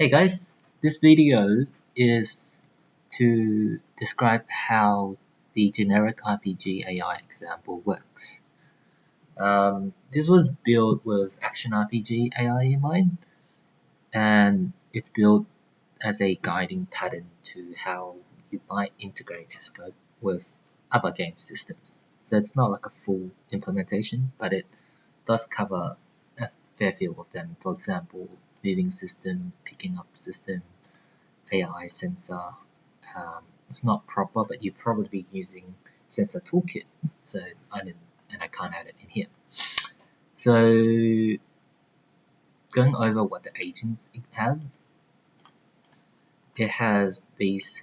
Hey guys, this video is to describe how the generic RPG AI example works. This was built with Action RPG AI in mind, and it's built as a guiding pattern to how you might integrate SGOAP with other game systems. So it's not like a full implementation, but it does cover a fair few of them. For example, moving system, picking up system, AI sensor. It's not proper, but you'd probably be using sensor toolkit. So I can't add it in here. So going over what the agents have, it has these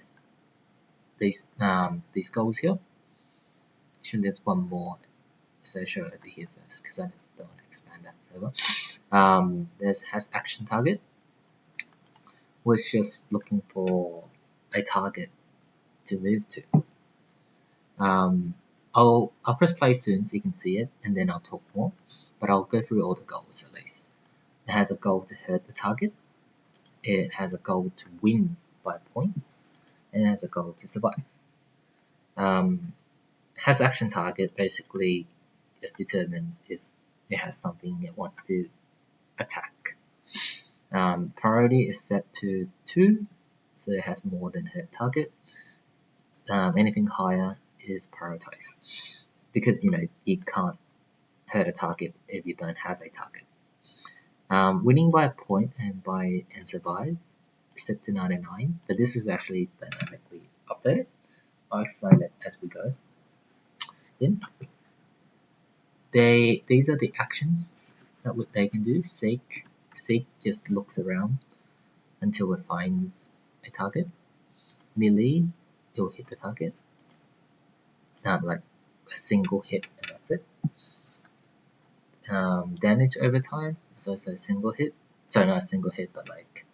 goals here. Actually, there's one more. So I'll show it over here first because I don't want to expand that further. There's has action target, which is just looking for a target to move to. I'll press play soon so you can see it, and then I'll talk more. But I'll go through all the goals at least. It has a goal to hurt the target. It has a goal to win by points, and it has a goal to survive. Has action target basically just determines if it has something it wants to attack. Priority is set to 2, so it has more than hurt target. Anything higher is prioritized because you can't hurt a target if you don't have a target. Winning by a point and survive is set to 99, but this is actually dynamically updated. I'll explain it as we go. These are the actions that what they can do. Seek just looks around until it finds a target. Melee, it will hit the target. Like a single hit and that's it. Damage over time is also a single hit. Sorry, not a single hit, but like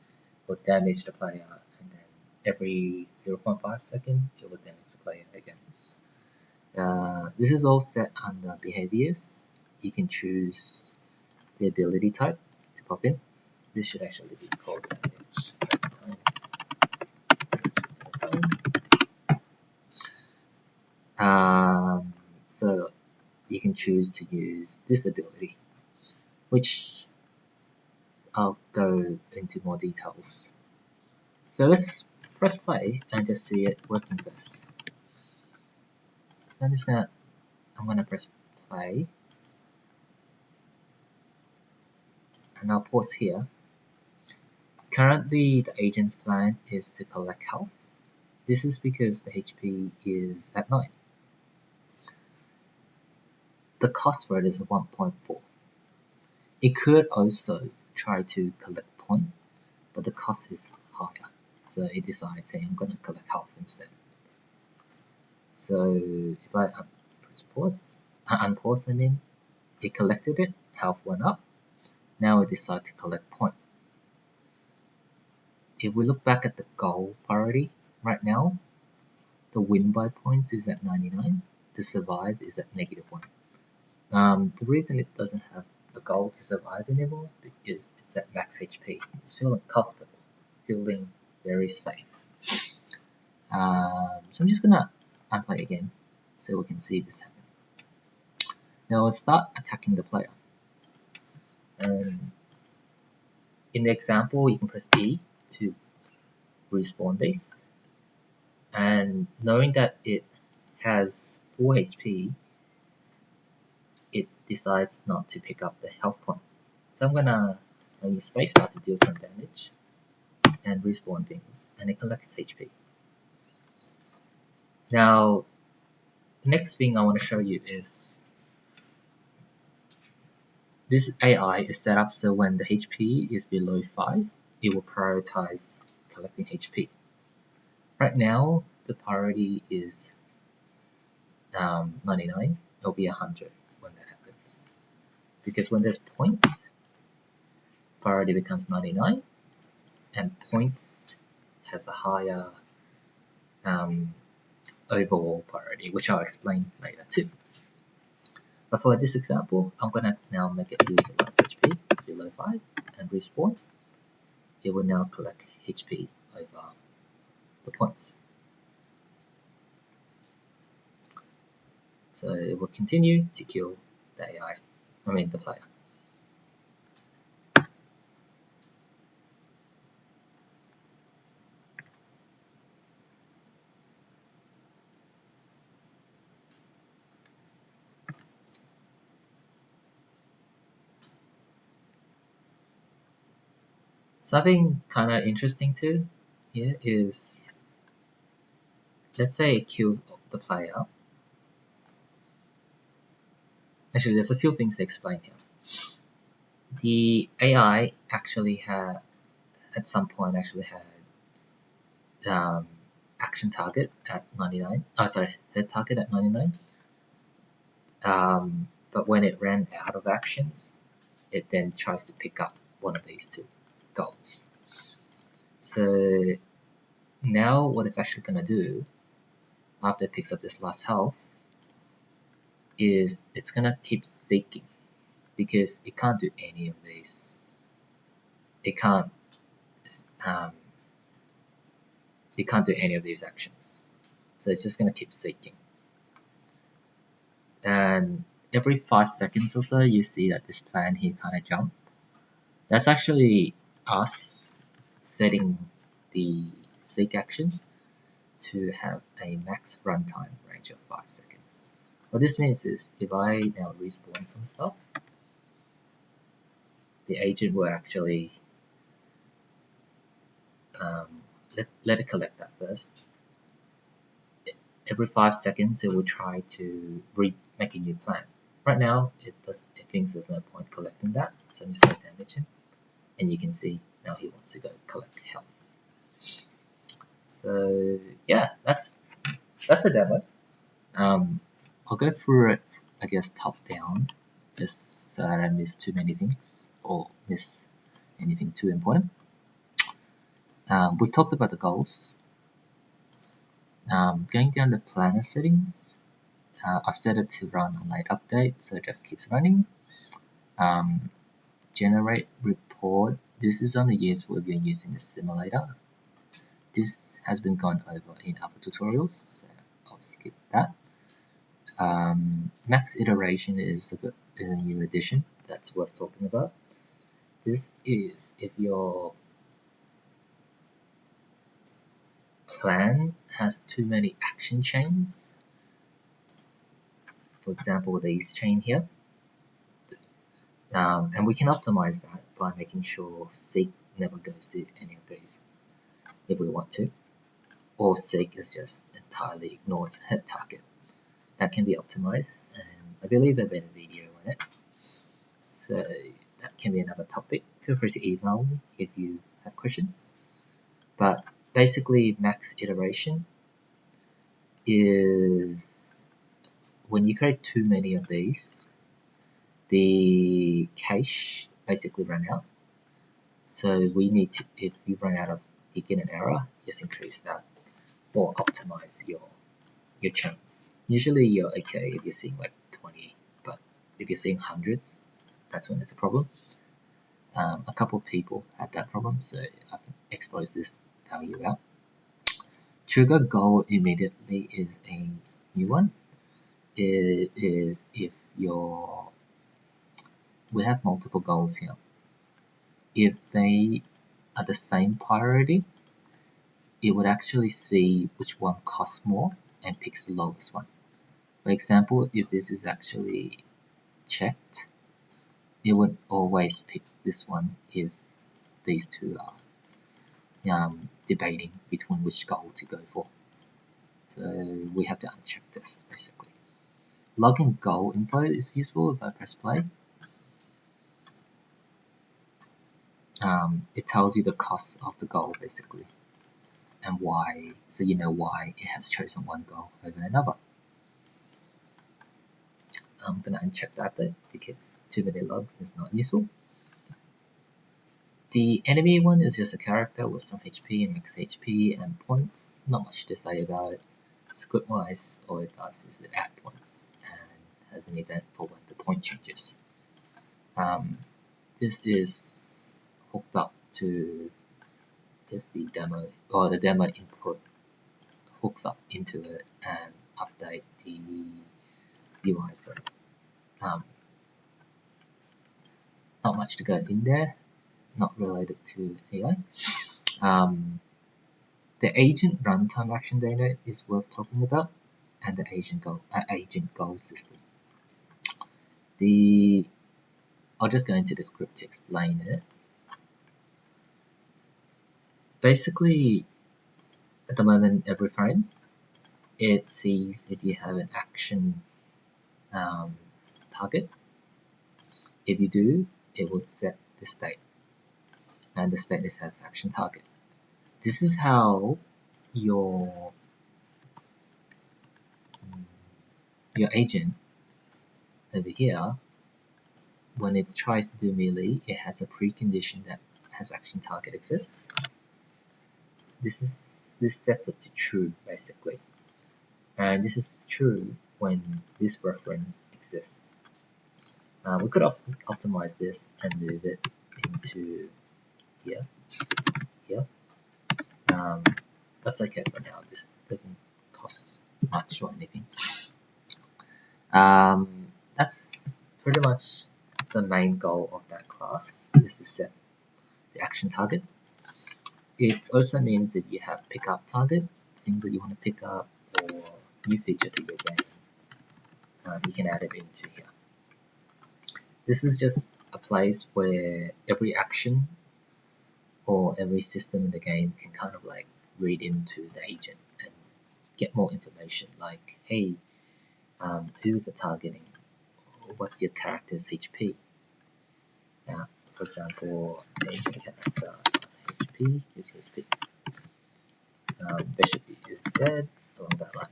will damage the player, and then every 0.5 seconds it will damage the player again. This is all set under behaviors. You can choose the ability type to pop in. This should actually be called damage time. So you can choose to use this ability, which I'll go into more details. So let's press play and just see it working first. I'm gonna press play, and I'll pause here. Currently, the agent's plan is to collect health. This is because the HP is at 9. The cost for it is 1.4. It could also try to collect point, but the cost is higher. So it decides, hey, I'm gonna collect health instead. So if I press pause, unpause, it collected it, health went up. Now it decides to collect point. If we look back at the goal priority, right now, the win by points is at 99, the survive is at -1. The reason it doesn't have a goal to survive anymore because it's at max HP. It's feeling comfortable, feeling very safe. So I'm just gonna unplay again so we can see this happen. Now let's start attacking the player. In the example, you can press E to respawn this, and knowing that it has 4 HP, it decides not to pick up the health point. So I'm gonna use spacebar to deal some damage and respawn things, and it collects HP. Now, the next thing I want to show you is this AI is set up so when the HP is below 5, it will prioritize collecting HP. Right now, the priority is 99. It'll be 100 when that happens. Because when there's points, priority becomes 99, and points has a higher overall priority, which I'll explain later too. But for this example, I'm gonna now make it use a lot of HP below 5 and respawn. it will now collect HP over the points. So it will continue to kill the AI, the player. Something kind of interesting too here is, let's say it kills the player. Actually, there's a few things to explain here. The AI actually had, at some point, action target at 99. Oh, sorry, head target at 99. But when it ran out of actions, it then tries to pick up one of these two goals. So now what it's actually going to do after it picks up this last health is it's going to keep seeking, because it can't do any of these. It can't do any of these actions. So it's just going to keep seeking. And every 5 seconds or so, you see that this plan here kind of jump. That's actually us setting the seek action to have a max runtime range of 5 seconds. What this means is, if I now respawn some stuff, the agent will actually let it collect that first. Every 5 seconds, it will try to make a new plan. Right now, it thinks there's no point collecting that, so I'm just going to damage him. And you can see now he wants to go collect health. So yeah, that's the demo. I'll go through it, I guess, top down, just so I don't miss too many things or miss anything too important. We've talked about the goals. Going down the planner settings, I've set it to run on late update, so it just keeps running. Generate report. This is only useful if you're using the simulator. This has been gone over in other tutorials, so I'll skip that. Max iteration is a new addition that's worth talking about. This is if your plan has too many action chains. For example, these chain here. And we can optimize that by making sure seek never goes to any of these if we want to. Or seek is just entirely ignored at target. That can be optimized, and I believe I've made a video on it. So that can be another topic. Feel free to email me if you have questions. But basically, max iteration is when you create too many of these, the cache basically run out. So we need to, if you run out of, you get an error, just increase that or optimize your chains. Usually you're okay if you're seeing like 20, but if you're seeing hundreds, that's when it's a problem. A couple of people had that problem, so I've exposed this value out. Trigger goal immediately is a new one. It is if we have multiple goals here. If they are the same priority, it would actually see which one costs more and picks the lowest one. For example, if this is actually checked, it would always pick this one if these two are debating between which goal to go for. So we have to uncheck this, basically. Login goal info is useful if I press play. It tells you the cost of the goal, basically, and why, so you know why it has chosen one goal over another. I'm going to uncheck that though, because too many logs is not useful. The enemy one is just a character with some HP and max HP and points. Not much to say about it. Script-wise, all it does is it adds points and has an event for when the point changes. This is hooked up to just the demo or the demo input hooks up into it and update the UI for it. Not much to go in there, not related to AI. The agent runtime action data is worth talking about, and the agent goal system. I'll just go into the script to explain it. Basically, at the moment, every frame, it sees if you have an action target. If you do, it will set the state, and the state has action target. This is how your agent over here, when it tries to do melee, it has a precondition that has action target exists. This sets it to true basically, and this is true when this reference exists. We could optimize this and move it into here. That's okay for now. This doesn't cost much or anything. That's pretty much the main goal of that class, is to set the action target. It also means if you have pickup target, things that you want to pick up or new feature to your game, you can add it into here. This is just a place where every action or every system in the game can kind of like read into the agent and get more information, like, hey, who is it targeting? What's your character's HP? Now, for example, agent character HP is HP. Bishop is dead, along that line.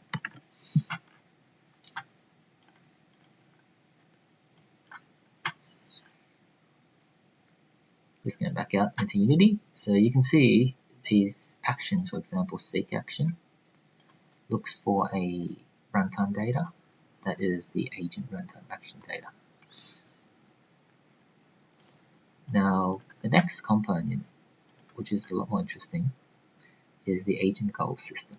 Just going back out into Unity. So you can see these actions, for example, seek action looks for a runtime data. That is the agent runtime action data. Now, the next component, which is a lot more interesting, is the agent goal system.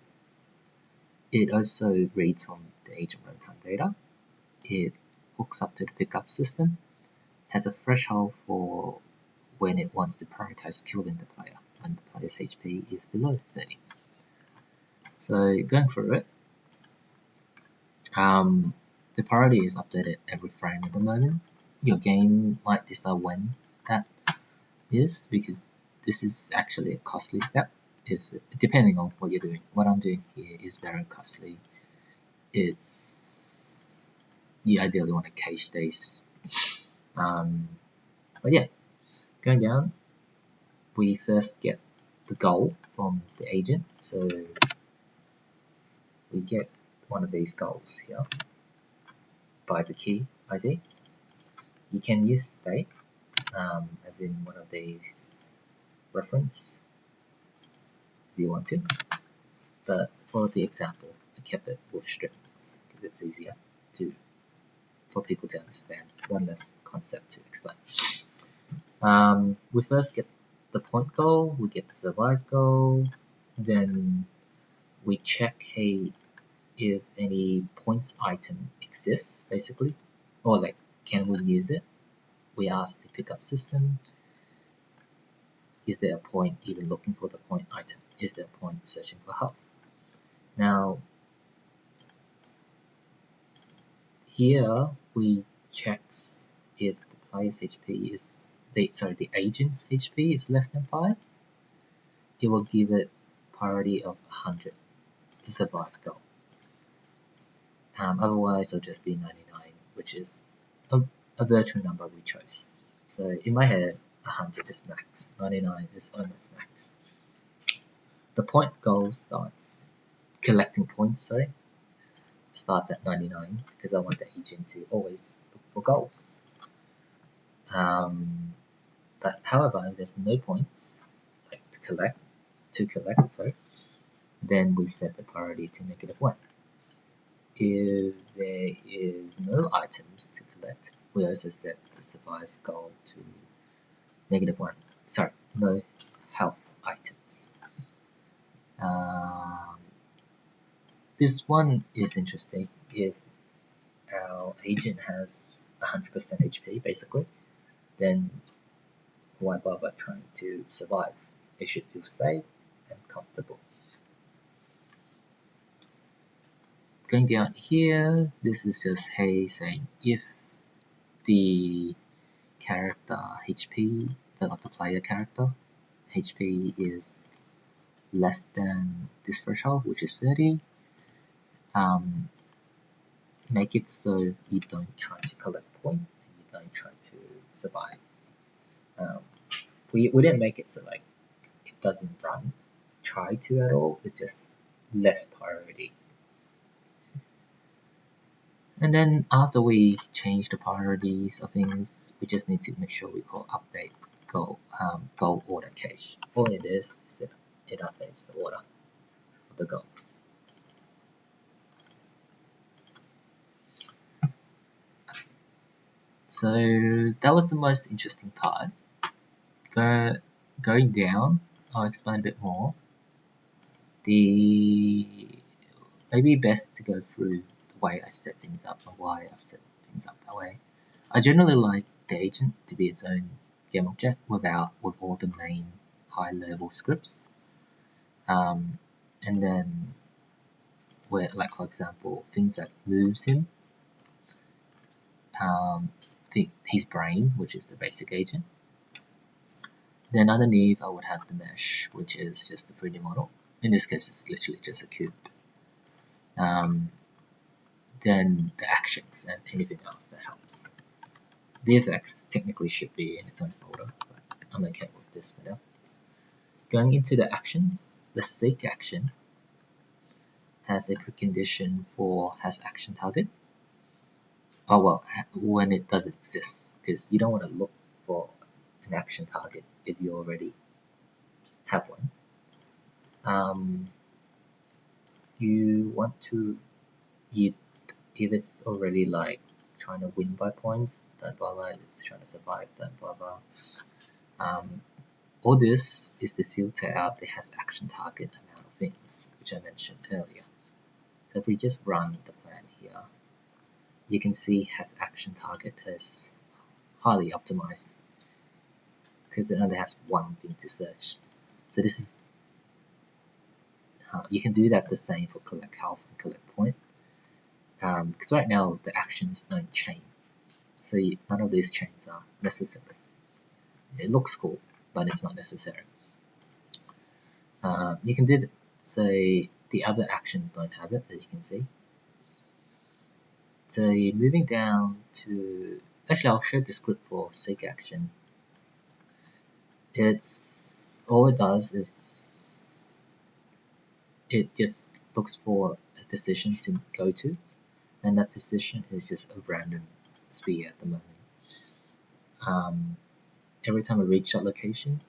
It also reads from the agent runtime data. It hooks up to the pickup system, has a threshold for when it wants to prioritize killing the player, when the player's HP is below 30. So going through it, the priority is updated every frame at the moment. Your game might decide when that is, because this is actually a costly step, depending on what you're doing. What I'm doing here is very costly. You ideally want to cache these. But yeah, going down, we first get the goal from the agent. So we get one of these goals here by the key ID. You can use state as in one of these reference if you want to, but for the example, I kept it with strings because it's easier for people to understand, one less concept to explain. We first get the point goal, we get the survive goal, then we check, hey, if any points item exists, basically, or like, can we use it? We ask the pickup system, is there a point even looking for the point item? Is there a point searching for health? Now, here we check if the player's HP is, the agent's HP is less than 5. It will give it priority of 100 to survive goal. Otherwise, it'll just be 99, which is a virtual number we chose. So in my head, 100 is max, 99 is almost max. The point goal starts collecting points, starts at 99 because I want the agent to always look for goals. But however, if there's no points like to collect, then we set the priority to -1. If there is no items to collect, we also set the survive goal to -1. No health items. Um, this one is interesting. If our agent has 100% HP, basically, then why bother trying to survive? It should feel safe and comfortable. Going down here, this is just hey saying if the character HP, the player character HP is less than this threshold, which is 30, make it so you don't try to collect points and you don't try to survive. We didn't make it so like it doesn't try to at all. It's just less priority. And then after we change the priorities of things, we just need to make sure we call update goal order cache. All it is that it updates the order of the goals. So that was the most interesting part. Going down, I'll explain a bit more. Maybe best to go through the way I set things up and why I've set things up that way. I generally like the agent to be its own game object with all the main high level scripts. And then where, like for example, things that moves him, his brain, which is the basic agent. Then underneath I would have the mesh, which is just the 3D model. In this case, it's literally just a cube. Then the actions and anything else that helps. VFX technically should be in its own folder, but I'm okay with this for now. Going into the actions, the seek action has a precondition for has action target. Oh well, when it doesn't exist, because you don't want to look for an action target if you already have one. You want to, if it's already like trying to win by points, then blah blah, it's trying to survive, then blah blah. All this is to filter out the has action target amount of things, which I mentioned earlier. So if we just run the plan here, you can see has action target is highly optimized because it only has one thing to search. So this is you can do that the same for collect health and collect point. Because right now the actions don't chain, so none of these chains are necessary. It looks cool, but it's not necessary. You can do say the other actions don't have it, as you can see. So moving down to, actually I'll show the script for seek action. It's all it does is it just looks for a position to go to, and that position is just a random sphere at the moment. Every time I reach that location,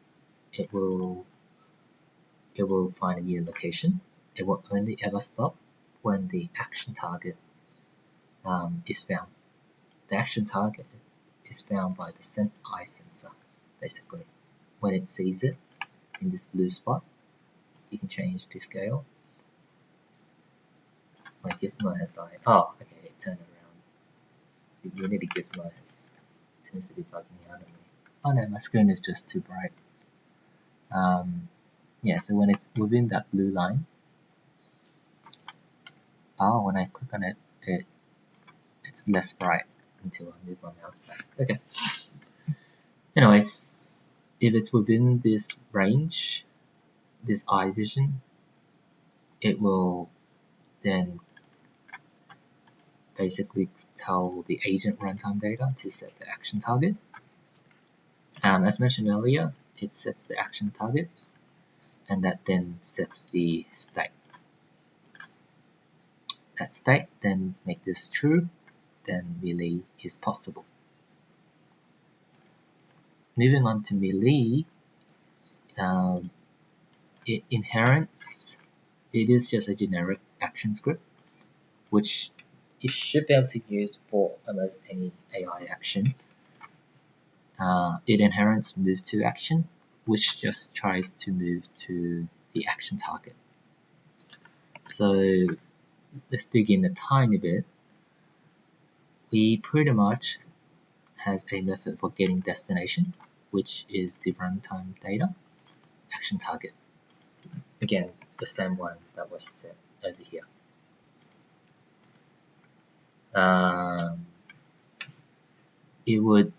it will find a new location. It will only ever stop when the action target is found. The action target is found by the eye sensor, basically. When it sees it in this blue spot, you can change the scale. My gizmo has died. Oh, okay, it turned around. The Unity gizmo seems to be bugging out on me. Oh no, my screen is just too bright. Yeah, so when it's within that blue line, when I click on it, it's less bright until I move my mouse back. Okay. Anyways, if it's within this range, this eye vision, it will then basically tell the agent runtime data to set the action target. As mentioned earlier, it sets the action target, and that then sets the state. That state then make this true, then melee is possible. Moving on to melee, it inherits. It is just a generic action script, which you should be able to use for almost any AI action. It inherits move to action, which just tries to move to the action target So let's dig in a tiny bit. We pretty much has a method for getting destination, which is the runtime data action target. Again, the same one that was set over here. It would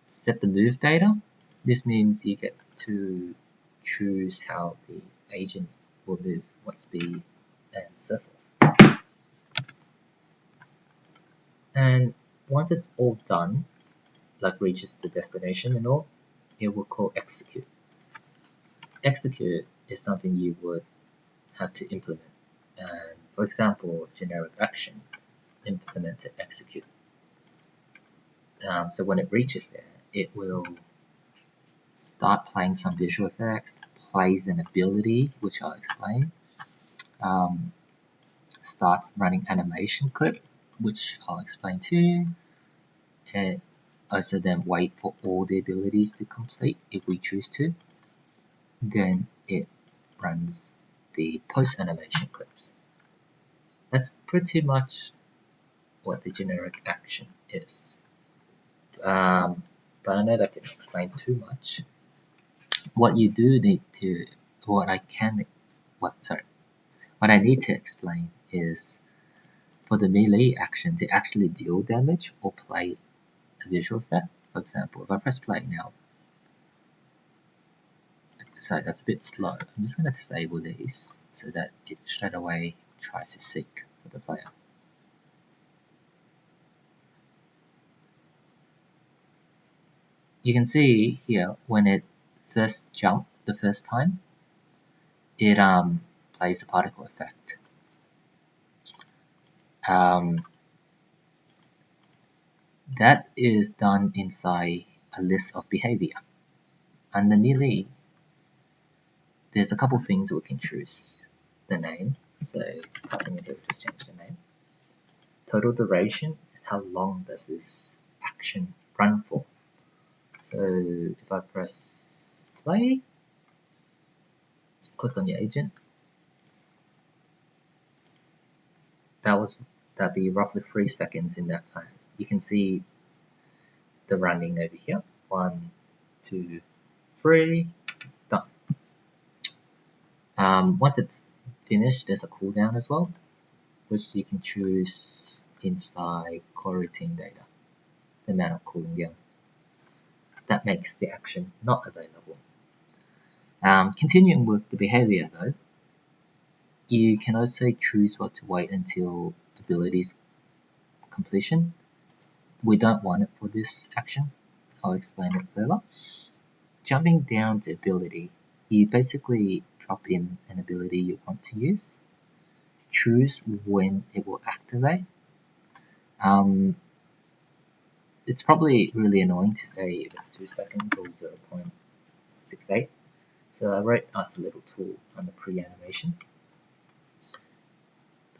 set the move data. This means you get to choose how the agent will move, what speed, and so forth. And once it's all done, like reaches the destination and all, it will call execute. Execute is something you would have to implement. And for example, generic action, implement to execute. So when it reaches there, it will start playing some visual effects, plays an ability, which I'll explain, starts running animation clip, which I'll explain too, and also then wait for all the abilities to complete if we choose to. Then it runs the post animation clips. That's pretty much what the generic action is. But I know that didn't explain too much. What you do need to, what I need to explain is for the melee action to actually deal damage or play a visual effect. For example, if I press play now, sorry, that's a bit slow. I'm just going to disable these so that it straight away tries to seek for the player. You can see here when it first jumped the first time, it plays a particle effect. That is done inside a list of behavior. Under melee, there's a couple things we can choose. The name, so typing it here, just change the name. Total duration is how long does this action run for. So if I press play, click on your agent, that'd be roughly 3 seconds in that plan. You can see the running over here. 1, 2, 3, done. Once it's finished, there's a cooldown as well, which you can choose inside core routine data, the amount of cooling down. That makes the action not available. Continuing with the behavior though, you can also choose what to wait until abilities completion. We don't want it for this action. I'll explain it further. Jumping down to ability, you basically drop in an ability you want to use, choose when it will activate. It's probably really annoying to say if it's 2 seconds or 0.68. So I wrote us a little tool under pre-animation.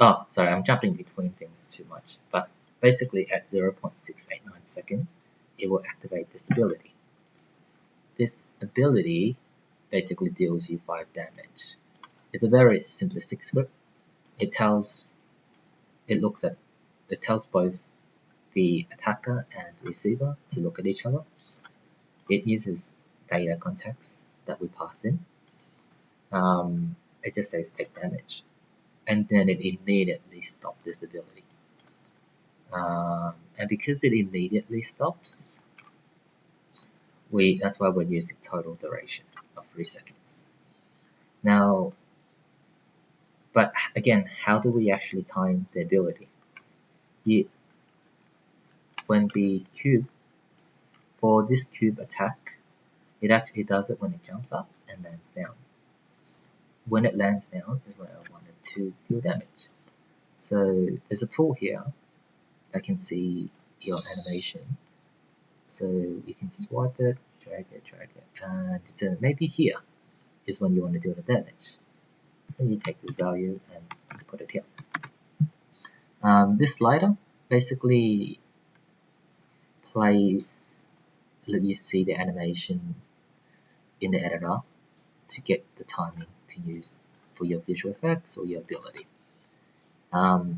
Oh, sorry, I'm jumping between things too much. But basically at 0.689 seconds, it will activate this ability. This ability basically deals you 5 damage. It's a very simplistic script. It tells both the attacker and the receiver to look at each other. It uses data context that we pass in. It just says take damage, and then it immediately stops this ability. And because it immediately stops, that's why we're using total duration of 3 seconds. Now, but again, how do we actually time the ability? When the cube, for this cube attack, it actually does it when it jumps up and lands down. When it lands down is when I wanted to deal damage. So there's a tool here that can see your animation. So you can swipe it, drag it, and determine maybe here is when you want to deal the damage. Then you take this value and put it here. This slider basically plays, let you see the animation in the editor to get the timing to use for your visual effects or your ability. Now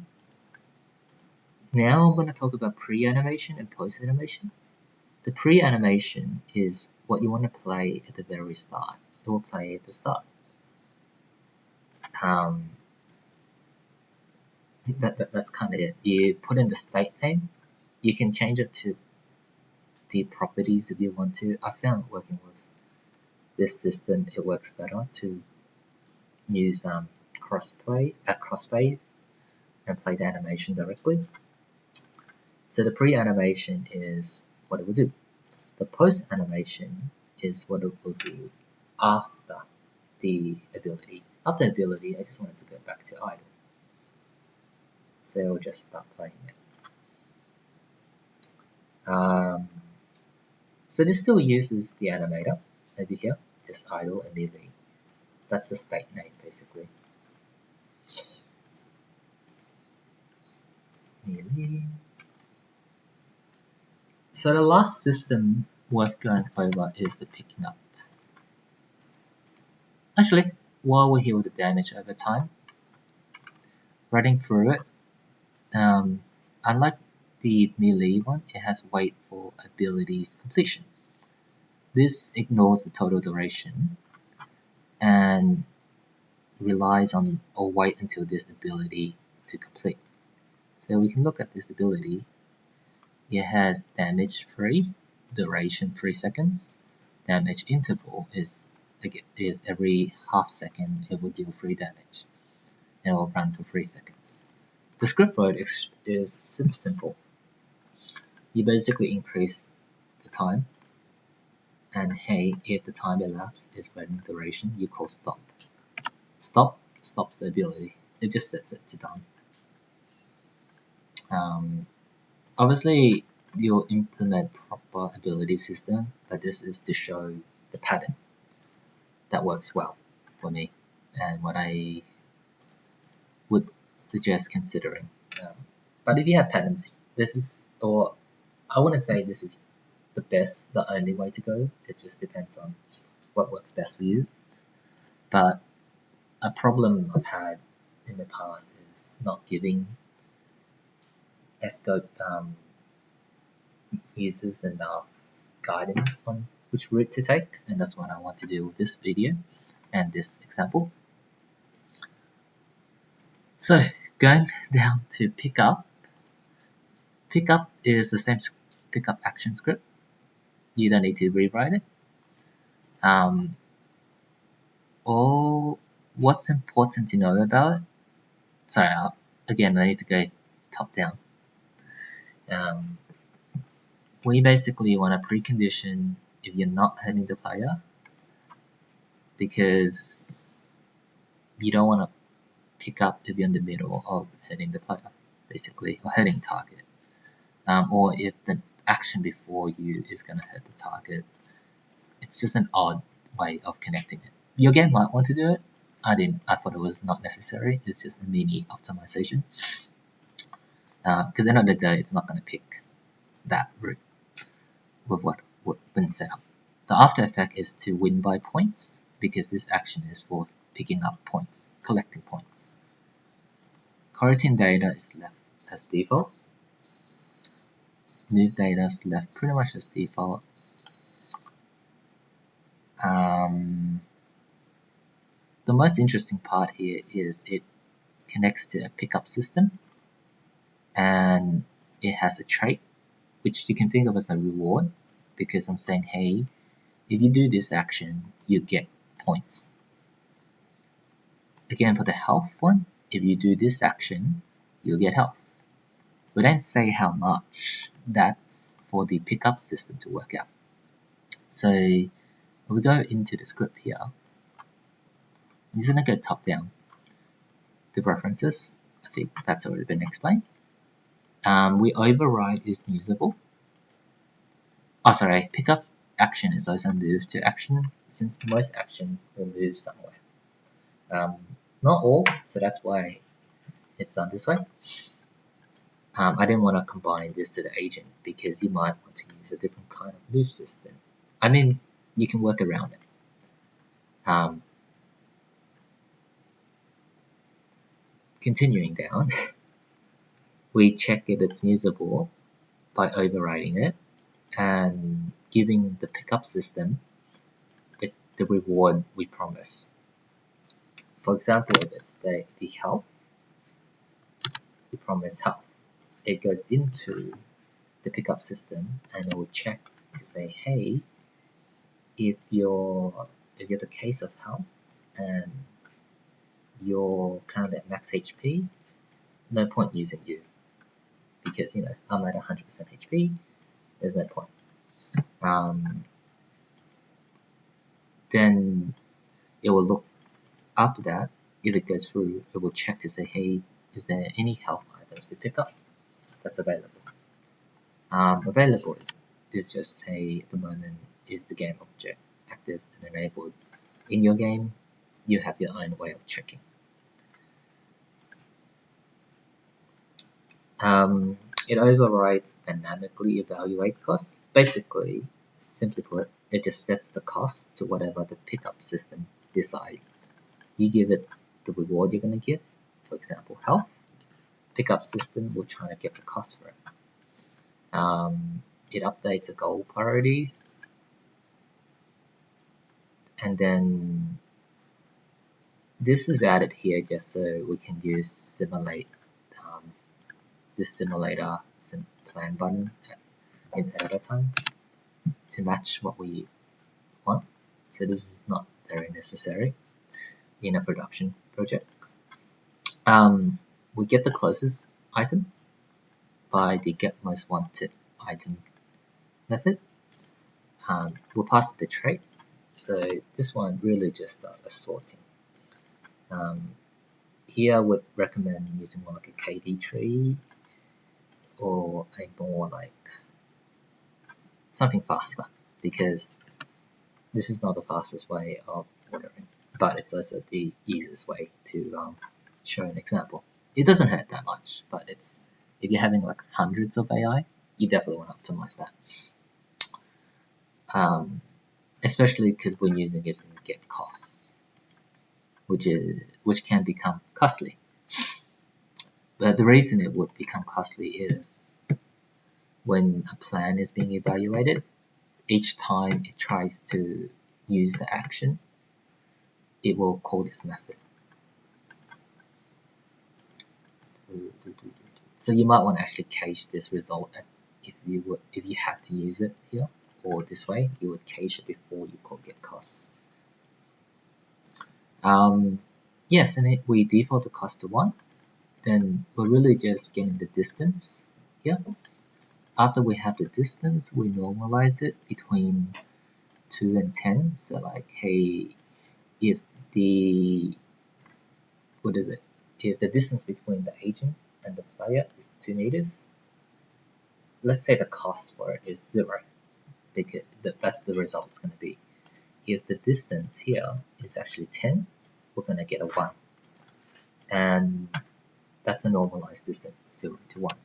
I'm going to talk about pre-animation and post-animation. The pre-animation is what you want to play at the very start. It will play at the start. That's kind of it. You put in the state name. You can change it to the properties if you want to. I found working with this system, it works better to use crossfade and play the animation directly. So the pre-animation is what it will do. The post-animation is what it will do after the ability. After ability, I just wanted to go back to idle. So it will just start playing it. So this still uses the animator over here, just idle and melee. That's the state name basically. Melee. So the last system worth going over is the picking up. Actually, while we're here with the damage over time, running through it, unlike the melee one, it has wait for abilities completion. This ignores the total duration and relies on or wait until this ability to complete. So we can look at this ability. It has damage 3, duration 3 seconds, damage interval is every half second it will deal 3 damage, and it will run for 3 seconds. The script code is super simple. You basically increase the time, and hey, if the time elapsed is running duration, you call stop. Stop stops the ability. It just sets it to done. Obviously, you'll implement proper ability system, but this is to show the pattern that works well for me and what I would suggest considering. But if you have patterns, this is, or I wouldn't say this is the only way to go. It just depends on what works best for you. But a problem I've had in the past is not giving SGOAP users enough guidance on which route to take, and that's what I want to do with this video and this example. So going down to pickup. Pickup is the same pickup action script. You don't need to rewrite it. All what's important to know about it. Sorry, again, I need to go top down. We basically want a precondition if you're not hurting the player, because you don't want to pick up if you're in the middle of hitting the player, basically, or hitting target. Or if the action before you is going to hit the target. It's just an odd way of connecting it. Your game might want to do it. I didn't. I thought it was not necessary. It's just a mini optimization. Because at the end of the day, it's not going to pick that route with what been set up. The after effect is to win by points, because this action is for picking up points, collecting points. Coroutine data is left as default. Move data is left pretty much as default. The most interesting part here is it connects to a pickup system, and it has a trait which you can think of as a reward, because I'm saying, hey, if you do this action, you get points. Again, for the health one, if you do this action, you'll get health. We don't say how much. That's for the pickup system to work out. So when we go into the script here, I'm just going to go top down. The preferences, I think that's already been explained. We override is usable. Pickup action is also moved to action, since most action will move somewhere. Not all, so that's why it's done this way. I didn't want to combine this to the agent, because you might want to use a different kind of move system. I mean, you can work around it. continuing down, we check if it's usable by overriding it and giving the pickup system the reward we promise. For example, if it's the health, we promise health. It goes into the pickup system and it will check to say, hey, if you're the case of health and you're currently at max HP, no point using you because I'm at 100% HP. There's no point. Then it will look after that. If it goes through, it will check to say, hey, is there any health items to pick up that's available? Available is just say at the moment is the game object active and enabled in your game. You have your own way of checking. It overrides dynamically evaluate costs. Basically, simply put, it just sets the cost to whatever the pickup system decides. You give it the reward you're going to give, for example, health. Pickup system will try to get the cost for it. It updates the goal priorities, and then this is added here just so we can use simulate this simulator plan button in editor time to match what we want. So this is not very necessary in a production project. We get the closest item by the get most wanted item method. We'll pass the trait. So this one really just does a sorting. Here I would recommend using more like a KD tree or a more like something faster because this is not the fastest way of ordering, but it's also the easiest way to show an example. It doesn't hurt that much, but it's if you're having like hundreds of AI, you definitely want to optimize that. Especially because we're using it to get costs, which can become costly. But the reason it would become costly is when a plan is being evaluated, each time it tries to use the action, it will call this method. So you might want to actually cache this result if you had to use it here or this way, you would cache it before you call get costs. Yes, and we default the cost to 1. Then we're really just getting the distance here. After we have the distance, we normalize it between 2 and 10. So like, hey, if the distance between the agent and the player is 2 meters, let's say the cost for it is 0, because that's the result it's going to be. If the distance here is actually 10, we're going to get a 1. And that's the normalized distance, 0 to 1.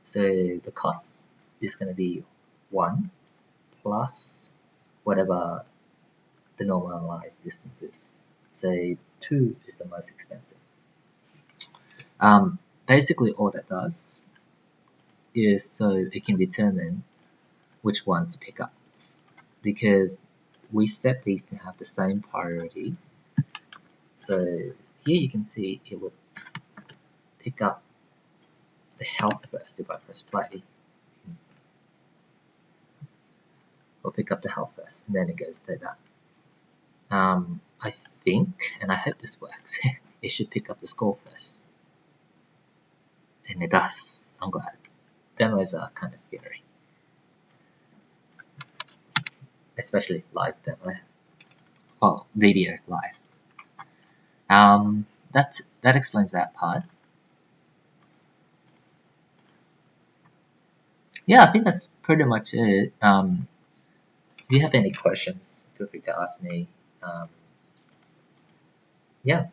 So the cost is going to be 1 plus whatever the normalized distance is. So 2 is the most expensive. Basically all that does is so it can determine which one to pick up, because we set these to have the same priority. So here you can see it would pick up the health first. If I press play, we'll pick up the health first, and then it goes to that. I think, and I hope this works, it should pick up the score first. And it does. I'm glad. Demos are kind of scary. Especially live demo. Well, video live. That explains that part. Yeah, I think that's pretty much it. If you have any questions, feel free to ask me. Yeah.